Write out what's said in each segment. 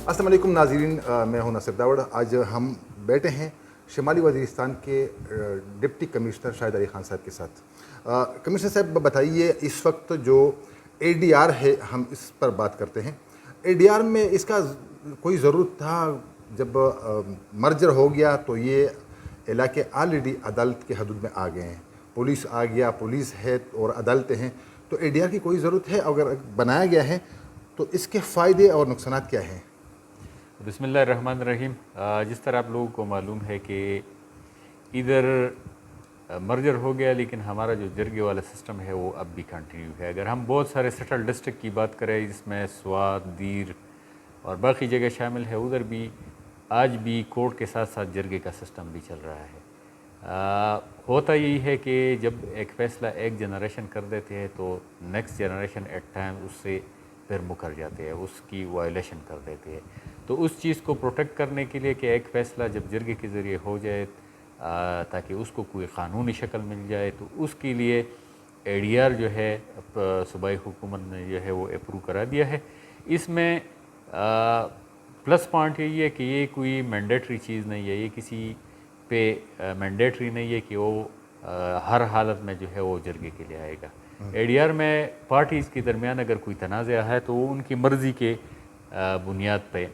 السلام علیکم ناظرین، میں ہوں ناصر داوڑ۔ آج ہم بیٹھے ہیں شمالی وزیرستان کے ڈپٹی کمشنر شاہد علی خان صاحب کے ساتھ۔ کمشنر صاحب بتائیے، اس وقت جو اے ڈی آر ہے ہم اس پر بات کرتے ہیں، اے ڈی آر میں اس کا کوئی ضرورت تھا؟ جب مرجر ہو گیا تو یہ علاقے آلریڈی عدالت کے حدود میں آ گئے ہیں، پولیس آ گیا، پولیس ہے اور عدالتیں ہیں، تو اے ڈی آر کی کوئی ضرورت ہے؟ اگر بنایا گیا ہے تو اس کے فائدے اور نقصانات کیا ہیں؟ بسم اللہ الرحمن الرحیم۔ جس طرح آپ لوگوں کو معلوم ہے کہ ادھر مرجر ہو گیا، لیکن ہمارا جو جرگے والا سسٹم ہے وہ اب بھی کنٹینیو ہے۔ اگر ہم بہت سارے سٹل ڈسٹرکٹ کی بات کریں، جس میں سوات، دیر اور باقی جگہ شامل ہے، ادھر بھی آج بھی کورٹ کے ساتھ ساتھ جرگے کا سسٹم بھی چل رہا ہے۔ ہوتا یہی ہے کہ جب ایک فیصلہ ایک جنریشن کر دیتے ہیں تو نیکسٹ جنریشن ایٹ ٹائم اس سے پھر مکر جاتے ہیں، اس کی وائلیشن کر دیتے ہیں۔ تو اس چیز کو پروٹیکٹ کرنے کے لیے کہ ایک فیصلہ جب جرگے کے ذریعے ہو جائے تاکہ اس کو کوئی قانونی شکل مل جائے، تو اس کے لیے اے ڈی آر جو ہے صوبائی حکومت نے جو ہے وہ اپروو کرا دیا ہے۔ اس میں پلس پوائنٹ یہی ہے کہ یہ کوئی مینڈیٹری چیز نہیں ہے، یہ کسی پہ مینڈیٹری نہیں ہے کہ وہ ہر حالت میں جو ہے وہ جرگے کے لیے آئے گا۔ اے ڈی آر میں پارٹیز کے درمیان اگر کوئی تنازع ہے تو وہ ان کی مرضی کے بنیاد پہ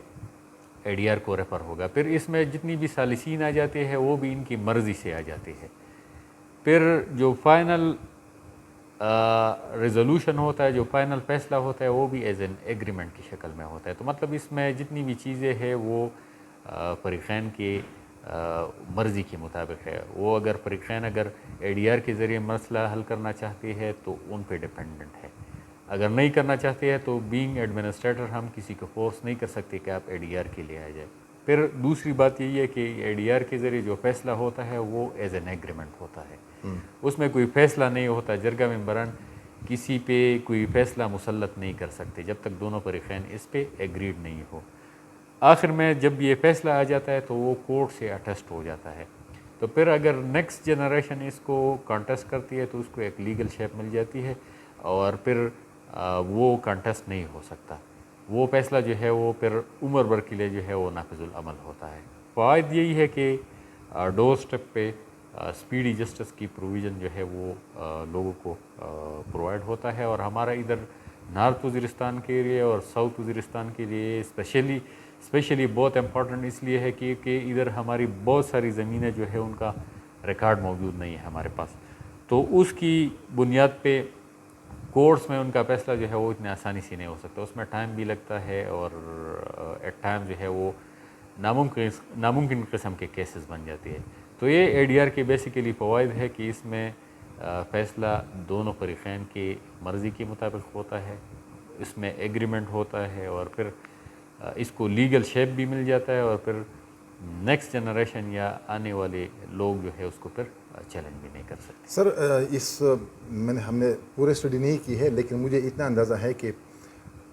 اے ڈی آر کو ریفر ہوگا۔ پھر اس میں جتنی بھی ثالثین آ جاتے ہیں وہ بھی ان کی مرضی سے آ جاتے ہیں۔ پھر جو فائنل ریزولوشن ہوتا ہے، جو فائنل فیصلہ ہوتا ہے، وہ بھی ایز این ایگریمنٹ کی شکل میں ہوتا ہے۔ تو مطلب اس میں جتنی بھی چیزیں ہیں وہ فریقین کی مرضی کے مطابق ہے۔ وہ اگر فریقین اگر اے ڈی آر کے ذریعے مسئلہ حل کرنا چاہتے ہیں تو ان پہ ڈیپینڈنٹ ہے، اگر نہیں کرنا چاہتے ہیں تو بینگ ایڈمنسٹریٹر ہم کسی کو فورس نہیں کر سکتے کہ آپ اے ڈی آر کے لیے آ جائے۔ پھر دوسری بات یہی ہے کہ اے ڈی آر کے ذریعے جو فیصلہ ہوتا ہے وہ ایز این ایگریمنٹ ہوتا ہے، اس میں کوئی فیصلہ نہیں ہوتا۔ جرگہ ممبران کسی پہ کوئی فیصلہ مسلط نہیں کر سکتے جب تک دونوں فریقین اس پہ ایگریڈ نہیں ہو۔ آخر میں جب یہ فیصلہ آ جاتا ہے تو وہ کورٹ سے اٹیسٹ ہو جاتا ہے۔ تو پھر اگر نیکسٹ جنریشن اس کو کانٹیسٹ کرتی ہے تو اس کو ایک لیگل شیپ مل جاتی ہے، اور پھر وہ کانٹیسٹ نہیں ہو سکتا۔ وہ فیصلہ جو ہے وہ پھر عمر بھر کے لیے جو ہے وہ نافذ العمل ہوتا ہے۔ فوائد یہی ہے کہ ڈور سٹیپ پہ سپیڈی جسٹس کی پروویژن جو ہے وہ لوگوں کو پرووائڈ ہوتا ہے، اور ہمارا ادھر نارتھ وزیرستان کے لیے اور ساؤتھ وزیرستان کے لیے اسپیشلی بہت امپورٹنٹ اس لیے ہے کہ ادھر ہماری بہت ساری زمینیں جو ہے ان کا ریکارڈ موجود نہیں ہے ہمارے پاس، تو اس کی بنیاد پہ کورٹس میں ان کا فیصلہ جو ہے وہ اتنے آسانی سے نہیں ہو سکتا، اس میں ٹائم بھی لگتا ہے، اور ایٹ ٹائم جو ہے وہ ناممکن قسم کے کیسز بن جاتے ہیں۔ تو یہ اے ڈی آر کے بیسیکلی فوائد ہے کہ اس میں فیصلہ دونوں فریقین کی مرضی کے مطابق ہوتا ہے، اس میں ایگریمنٹ ہوتا ہے، اور پھر اس کو لیگل شیپ بھی مل جاتا ہے، اور پھر نیکسٹ جنریشن یا آنے والے لوگ جو ہے اس کو پھر چیلنج بھی نہیں کر سکتے۔ سر، ہم نے پورے اسٹڈی نہیں کی ہے، لیکن مجھے اتنا اندازہ ہے کہ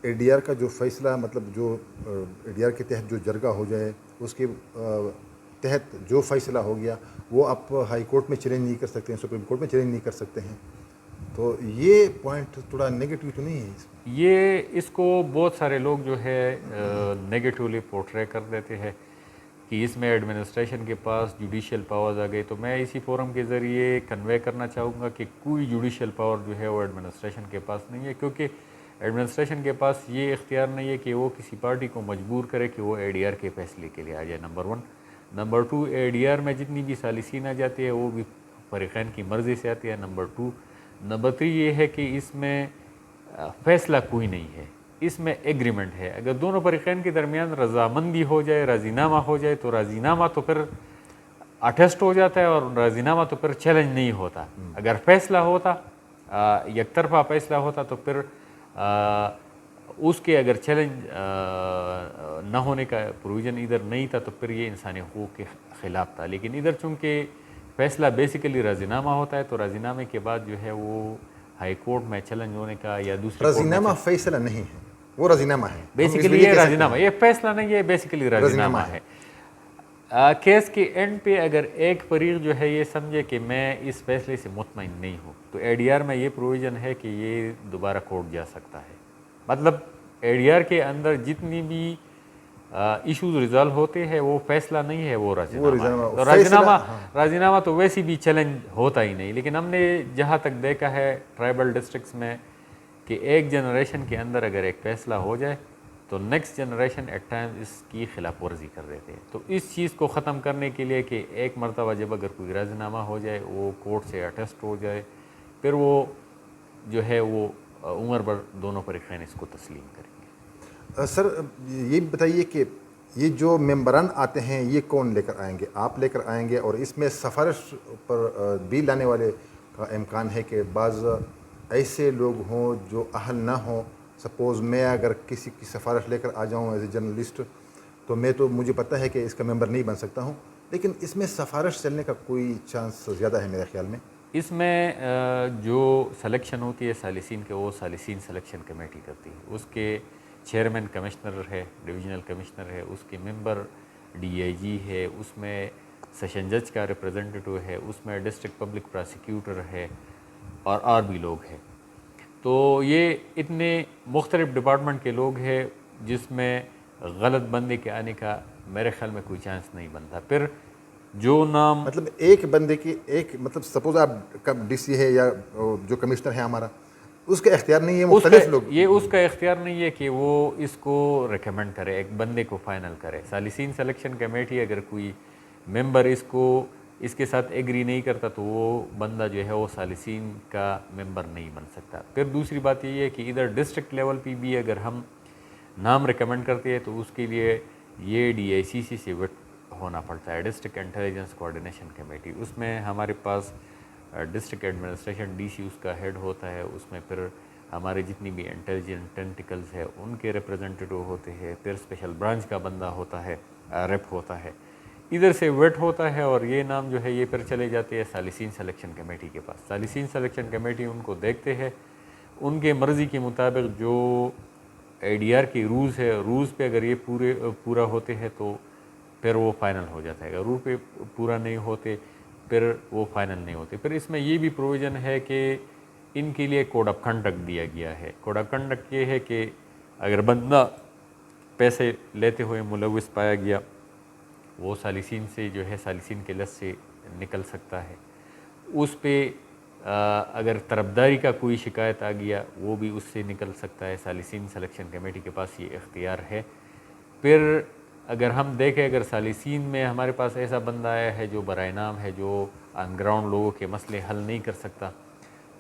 اے ڈی آر کا جو فیصلہ، مطلب جو اے ڈی آر کے تحت جو جرگہ ہو جائے، اس کے تحت جو فیصلہ ہو گیا وہ آپ ہائی کورٹ میں چیلنج نہیں کر سکتے ہیں، سپریم کورٹ میں چیلنج نہیں کر سکتے ہیں، تو یہ پوائنٹ تھوڑا نیگیٹو تو نہیں ہے؟ یہ اس کو بہت سارے لوگ جو ہے نیگیٹولی پورٹرے کر دیتے ہیں کہ اس میں ایڈمنسٹریشن کے پاس جوڈیشل پاورز آ گئی۔ تو میں اسی فورم کے ذریعے کنوے کرنا چاہوں گا کہ کوئی جوڈیشل پاور جو ہے وہ ایڈمنسٹریشن کے پاس نہیں ہے، کیونکہ ایڈمنسٹریشن کے پاس یہ اختیار نہیں ہے کہ وہ کسی پارٹی کو مجبور کرے کہ وہ اے ڈی آر کے فیصلے کے لیے آ جائے، number 1۔ Number 2، A D R میں جتنی بھی ثالثین آ جاتی ہے وہ بھی فریقین کی مرضی سے آتی ہے، نمبر 2۔ نمبر 3 یہ ہے کہ اس میں فیصلہ کوئی نہیں ہے، اس میں ایگریمنٹ ہے۔ اگر دونوں فریقین کے درمیان رضامندی ہو جائے، راضی نامہ ہو جائے، تو راضی نامہ تو پھر اٹیسٹ ہو جاتا ہے، اور راضی نامہ تو پھر چیلنج نہیں ہوتا۔ اگر فیصلہ ہوتا، یک طرفہ فیصلہ ہوتا، تو پھر اس کے اگر چیلنج نہ ہونے کا پروویژن ادھر نہیں تھا تو پھر یہ انسانی حقوق کے خلاف تھا۔ لیکن ادھر چونکہ فیصلہ بیسیکلی راضی نامہ ہوتا ہے، تو راضی نامے کے بعد جو ہے وہ ہائی کورٹ میں چیلنج ہونے کا یا دوسری رضی نامہ فیصلہ نہیں ہے، وہ رضی نامہ ہے، بیسیکلی یہ رضی نامہ، یہ فیصلہ نہیں ہے، بیسیکلی رضی نامہ ہے۔ کیس کے اینڈ پہ اگر ایک فریق جو ہے یہ سمجھے کہ میں اس فیصلے سے مطمئن نہیں ہوں، تو اے ڈی آر میں یہ پروویژن ہے کہ یہ دوبارہ کورٹ جا سکتا ہے۔ مطلب اے ڈی آر کے اندر جتنی بھی ایشوز ریزالو ہوتے ہیں، وہ فیصلہ نہیں ہے، وہ راضینامہ راضینامہ، ہے. تو فیصلہ، راضینامہ تو ویسی بھی چیلنج ہوتا ہی نہیں. لیکن ہم نے جہاں تک دیکھا ہے ٹرائبل ڈسٹرکٹس میں کہ ایک جنریشن کے اندر اگر ایک فیصلہ ہو جائے تو نیکسٹ جنریشن ایٹ ٹائم اس کی خلاف ورزی کر دیتے ہیں. تو اس چیز کو ختم کرنے کے لیے کہ ایک مرتبہ جب اگر کوئی راضینامہ ہو جائے، وہ کورٹ سے اٹیسٹ ہو جائے، پھر وہ جو ہے وہ عمر بھر دونوں فریقین اس کو تسلیم کریں گے. سر یہ بتائیے کہ یہ جو ممبران آتے ہیں یہ کون لے کر آئیں گے؟ آپ لے کر آئیں گے، اور اس میں سفارش پر بھی لانے والے کا امکان ہے کہ بعض ایسے لوگ ہوں جو اہل نہ ہوں؟ سپوز میں اگر کسی کی سفارش لے کر آ جاؤں ایز اے جرنلسٹ، تو مجھے پتہ ہے کہ اس کا ممبر نہیں بن سکتا ہوں، لیکن اس میں سفارش چلنے کا کوئی چانس زیادہ ہے میرے خیال میں. اس میں جو سلیکشن ہوتی ہے سالسین کے، وہ سالسین سلیکشن کمیٹی کرتی ہے. اس کے چیئرمین کمشنر ہے، ڈویژنل کمشنر ہے، اس کے ممبر ڈی آئی جی ہے، اس میں سیشن جج کا ریپریزنٹیٹو ہے، اس میں ڈسٹرکٹ پبلک پراسیکیوٹر ہے، اور بھی لوگ ہیں. تو یہ اتنے مختلف ڈپارٹمنٹ کے لوگ ہیں جس میں غلط بندے کے آنے کا میرے خیال میں کوئی چانس نہیں بنتا. پھر جو نام مطلب ایک بندے کی مطلب سپوز آپ ڈی سی ہے یا جو کمشنر ہے ہمارا، اس کا اختیار نہیں ہے، مختلف لوگ. اس کا اختیار نہیں ہے کہ وہ اس کو ریکمینڈ کرے، ایک بندے کو فائنل کرے. سالسین سلیکشن کمیٹی اگر کوئی ممبر اس کے ساتھ ایگری نہیں کرتا تو وہ بندہ جو ہے وہ سالسین کا ممبر نہیں بن سکتا. پھر دوسری بات یہ ہے کہ ادھر ڈسٹرکٹ لیول پہ بھی اگر ہم نام ریکمینڈ کرتے ہیں تو اس کے لیے یہ ڈی آئی سی سے وٹ ہونا پڑتا ہے، ڈسٹرکٹ انٹیلیجنس کوآرڈینیشن کمیٹی. اس میں ہمارے پاس ڈسٹرکٹ ایڈمنسٹریشن ڈی سی اس کا ہیڈ ہوتا ہے. اس میں پھر ہمارے جتنی بھی انٹیلیجنٹ ٹینٹیکلز ہے ان کے ریپریزنٹیٹو ہوتے ہیں. پھر اسپیشل برانچ کا بندہ ہوتا ہے، ریپ ہوتا ہے، ادھر سے ویٹ ہوتا ہے، اور یہ نام جو ہے یہ پھر چلے جاتے ہیں سالسین سلیکشن کمیٹی کے پاس. سالسین سلیکشن کمیٹی ان کو دیکھتے ہیں، ان کے مرضی کے مطابق جو اے ڈی آر کے رولز پہ اگر یہ پورا ہوتے ہیں تو پھر وہ فائنل ہو جاتا ہے. اگر رول پہ پورا نہیں ہوتے پھر وہ فائنل نہیں ہوتے. پھر اس میں یہ بھی پروویژن ہے کہ ان کے لیے کوڈ آف کنڈکٹ دیا گیا ہے. کوڈ آف کنڈکٹ یہ ہے کہ اگر بندہ پیسے لیتے ہوئے ملوث پایا گیا، وہ سالسین سے جو ہے سالسین کے لسٹ سے نکل سکتا ہے. اس پہ اگر طرفداری کا کوئی شکایت آ گیا وہ بھی اس سے نکل سکتا ہے. سالسین سلیکشن کمیٹی کے پاس یہ اختیار ہے. پھر اگر ہم دیکھیں اگر سالسین میں ہمارے پاس ایسا بندہ آیا ہے جو برائے نام ہے، جو آن گراؤنڈ لوگوں کے مسئلے حل نہیں کر سکتا،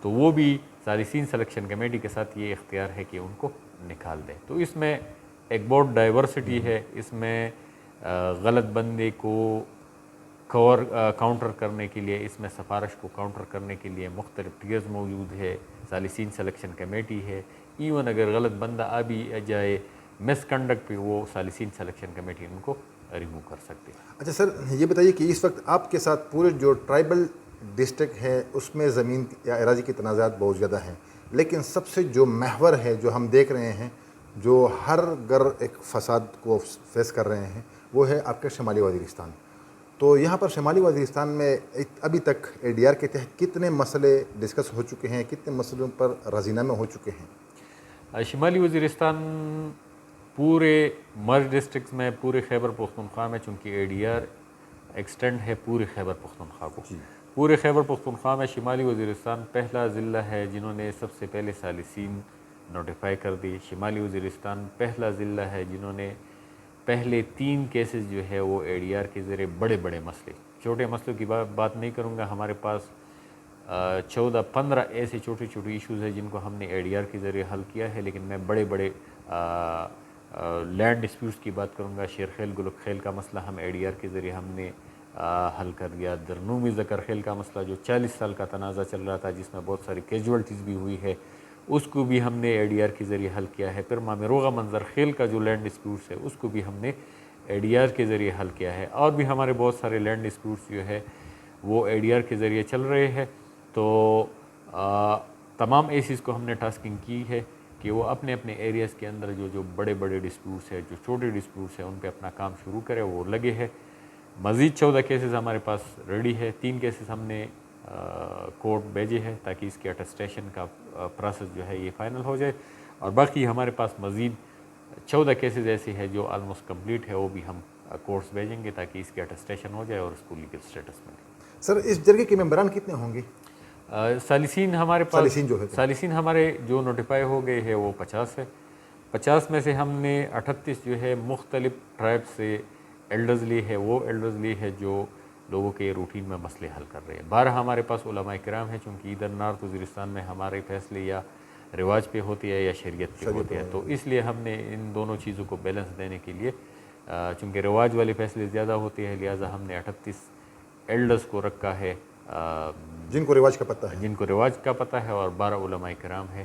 تو وہ بھی سالسین سلیکشن کمیٹی کے ساتھ یہ اختیار ہے کہ ان کو نکال دے. تو اس میں ایک بہت ڈائیورسٹی ہے. اس میں غلط بندے کو کاؤنٹر کرنے کے لیے، اس میں سفارش کو کاؤنٹر کرنے کے لیے مختلف ٹیئرز موجود ہے. سالسین سلیکشن کمیٹی ہے. ایون اگر غلط بندہ آ بھی جائے مس کنڈکٹ پہ، وہ سالسین سلیکشن کمیٹی ان کو ریموو کر سکتے. اچھا سر، یہ بتائیے کہ اس وقت آپ کے ساتھ پورے جو ٹرائبل ڈسٹرکٹ ہے اس میں زمین یا اراضی کے تنازعات بہت زیادہ ہیں، لیکن سب سے جو محور ہے جو ہم دیکھ رہے ہیں، جو ہر گھر ایک فساد کو فیس کر رہے ہیں، وہ ہے آپ کا شمالی وزیرستان. تو یہاں پر شمالی وزیرستان میں ابھی تک اے ڈی آر کے تحت کتنے مسئلے ڈسکس ہو چکے ہیں، کتنے مسئلوں پر راضینامے ہو چکے ہیں؟ شمالی وزیرستان پورے مرج ڈسٹرکٹس میں، پورے خیبر پختونخوا میں، چونکہ اے ڈی آر ایکسٹینڈ ہے پورے خیبر پختونخوا کو. پورے خیبر پختونخوا میں شمالی وزیرستان پہلا ضلع ہے جنہوں نے سب سے پہلے سالسین نوٹیفائی کر دی. شمالی وزیرستان پہلا ضلع ہے جنہوں نے پہلے 3 کیسز جو ہے وہ اے ڈی آر کے ذریعے بڑے مسئلے، چھوٹے مسئلوں کی بات نہیں کروں گا، ہمارے پاس 14-15 ایسے چھوٹے ایشوز ہیں جن کو ہم نے اے ڈی آر کے ذریعے حل کیا ہے. لیکن میں بڑے لینڈ ڈسپیوٹس کی بات کروں گا. شیرخیل گلک خیل کا مسئلہ ہم اے ڈی آر کے ذریعے ہم نے حل کر دیا. درنومی ذکر خیل کا مسئلہ جو 40 سال کا تنازع چل رہا تھا، جس میں بہت ساری کیجوالٹیز بھی ہوئی ہے، اس کو بھی ہم نے اے ڈی آر کے ذریعے حل کیا ہے. پھر مامروغہ منظر خیل کا جو لینڈ ڈسپیوٹس ہے اس کو بھی ہم نے اے ڈی آر کے ذریعے حل کیا ہے. اور بھی ہمارے بہت سارے لینڈ ڈسپیوٹس جو ہے وہ اے ڈی آر کے ذریعے چل رہے ہیں. تو تمام ایسیز کو ہم نے ٹاسکنگ کی ہے کہ وہ اپنے ایریاز کے اندر جو بڑے ڈسپیوٹس ہے، جو چھوٹے ڈسپیوٹس ہیں، ان پہ اپنا کام شروع کرے. وہ لگے ہے. مزید 14 کیسز ہمارے پاس ریڈی ہے. 3 کیسز ہم نے کورٹ بھیجے ہیں تاکہ اس کے اٹیسٹیشن کا پروسیس جو ہے یہ فائنل ہو جائے. اور باقی ہمارے پاس مزید 14 کیسز ایسی ہے جو آلموسٹ کمپلیٹ ہے، وہ بھی ہم کورٹس بھیجیں گے تاکہ اس کی اٹسٹیشن ہو جائے اور اس کو لیگل اسٹیٹس ملے۔ سر اس جرگے کے ممبران کتنے ہوں گے؟ ثالثین ہمارے پاس ثالثین جو ہے ثالثین ہمارے جو نوٹیفائی ہو گئے ہیں وہ 50 ہے۔ 50 میں سے ہم نے 38 جو ہے مختلف ٹرائب سے ایلڈرز لی ہے، وہ ایلڈرز لی ہے جو لوگوں کے روٹین میں مسئلے حل کر رہے ہیں۔ 12 ہمارے پاس علماء کرام ہیں، چونکہ ادھر نارتھ وزیرستان میں ہمارے فیصلے یا رواج پہ ہوتی ہے یا شریعت پہ ہوتے ہیں، تو اس لیے ہم نے ان دونوں چیزوں کو بیلنس دینے کے لیے چونکہ رواج والے فیصلے زیادہ ہوتے ہیں، لہٰذا ہم نے 38 ایلڈرز کو رکھا ہے جن کو رواج کا پتہ ہے، جن کو رواج کا پتہ ہے، اور 12 علماء کرام ہے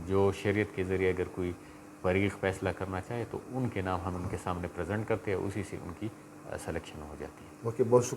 جو شریعت کے ذریعے اگر کوئی فریق فیصلہ کرنا چاہے تو ان کے نام ہم ان کے سامنے پریزنٹ کرتے ہیں، اسی سے ان کی سلیکشن ہو جاتی ہے۔ اوکے، بہت شکریہ۔